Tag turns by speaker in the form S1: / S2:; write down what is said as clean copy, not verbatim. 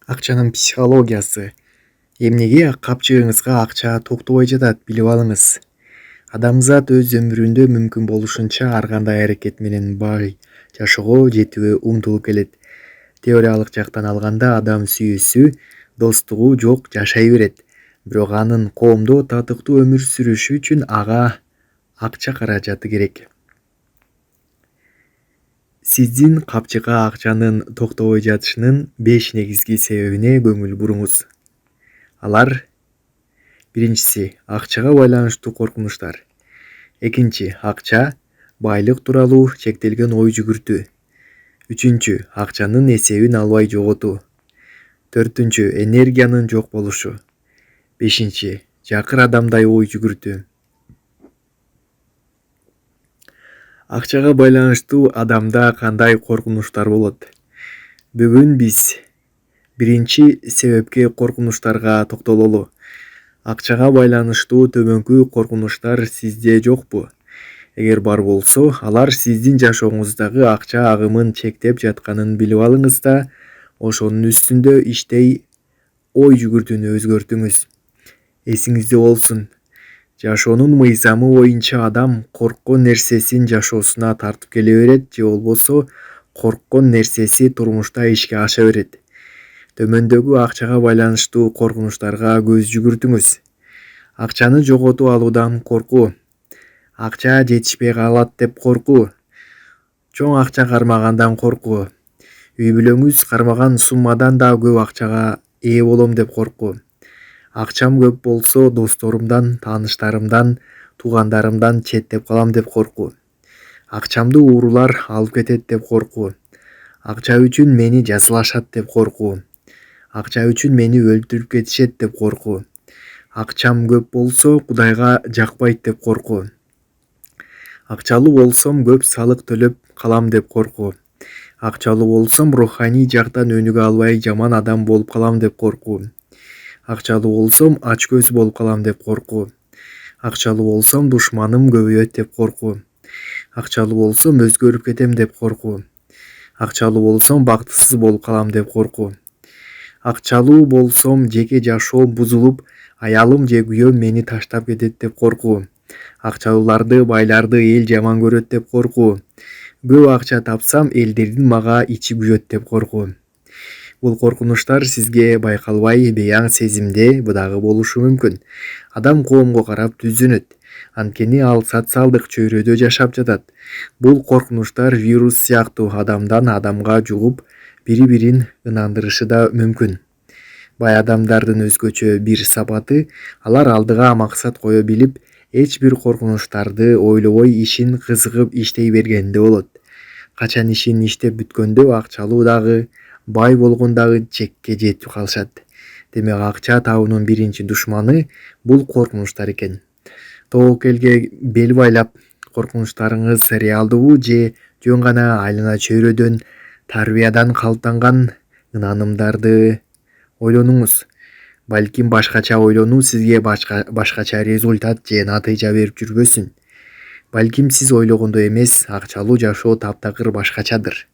S1: Акчанын психологиясы. Эмнеге капчыгыңызга акча токтобой жатат, билип алыңыз. Адамзат өз өмүрүндө мүмкүн болушунча ар кандай аракет менен бай жашоого жетүүгө умтулуп келет. Теориялык жактан алганда адам сүйүүсү, достугу жок жашай берет. Бирок анын коомдо татыктуу өмүр сүрүшү үчүн ага акча каражаты керек. Сиздин капчыкка акчанын токтобой жатышынын 5 негизги себебине көңүл буруңуз. Алар: биринчиси, акчага байланыштуу коркунучтар. Экинчи, акча, байлык тууралуу чектелген ой жүгүртүү. Үчүнчү, акчанын эсебин албай жоготуу. Төртүнчү, энергиянын жок болушу. Бешинчи, жакыр адамдай ой жүгүртүү. Акчага байланыштуу адамда кандай коркунучтар болот? Бүгүн биз биринчи себепке, коркунучтарга токтололу. Акчага байланыштуу төмөнкү коркунучтар сизде жокпу? Эгер бар болсо, алар сиздин жашооңуздагы акча агымын чектеп жатканын билип алыңыз да, ошонун үстүндө иштей ой жүгүртүүнү өзгөртүңүз. Эсиңизде болсун, жашоонун мыйзамы боюнча адам корккон нерсесин жашоосуна тартып келе берет, же болбосо корккон нерсеси турмушта ишке аша берет. Төмөндөгү акчага байланыштуу коркунучтарга көз жүгүртүңүз. Акчаны жоготуп алуудан коркуу. Акча жетишпей калат деп коркуу. Чоң акча кармагандан коркуу. Үй бүлөңүз кармаган суммадан да көп акчага ээ болом деп коркуу. Акчам көп болсо досторумдан, тааныштарымдан, туугандарымдан четтеп калам деп коркуу. Акчамды уурулар алып кетет деп коркуу. Акча үчүн мени жазалашат деп коркуу. Акча үчүн мени өлтүрүп кетишет деп коркуу. Акчам көп болсо Кудайга жакпайт деп коркуу. Акчалуу болсом көп салык төлөп калам деп коркуу. Акчалуу болсом руханий жактан өнүгө албай жаман адам болуп калам деп коркуу. Акчалуу болсом ач көз болуп калам деп коркуу. Акчалуу болсом душманым көбөйөт деп коркуу. Акчалуу болсом өзгөрүп кетем деп коркуу. Акчалуу болсом бактысыз болуп калам деп коркуу. Акчалуу болсом жеке жашоом бузулуп, аялым же күйөөм мени таштап кетет деп коркуу. Акчалууларды, байларды эл жаман көрөт деп коркуу. Көп акча тапсам, элдердин мага ичи күйөт деп коркуу. Бул коркунучтар сизге байкалбай бейаң сезимде дагы болушу мүмкүн. Адам коомго карап түздөнөт. Анткени ал социалдык чөйрөдө жашап жатат. Бул коркунучтар вирус сыяктуу адамдан адамга жугуп, бири-бирин ынандырышы да мүмкүн. Бай адамдардын өзгөчө бир сапаты, алар алдыга максат кое билип, эч бир коркунучтарды ойлобой ишин кызыгып иштей бергенде болот. Качан ишин иштеп бүткөндө акчалуу дагы, бай болгон дагы чекке жетип калышат. Демек акча табуунун биринчи душманы бул коркунучтар экен. Тобокелге бел байлап, коркунучтарыңыз реалдуубу же жөн гана айлана чөйрөдөн, тарбиядан калыптанган ынанымдарды ойлонуңуз. Балким башкача ойлонуу сизге башкача результат же натыйжа берип жүрбөсүн. Балким сиз ойлогондой эмес, акчалуу жашоо таптакыр башкачадыр.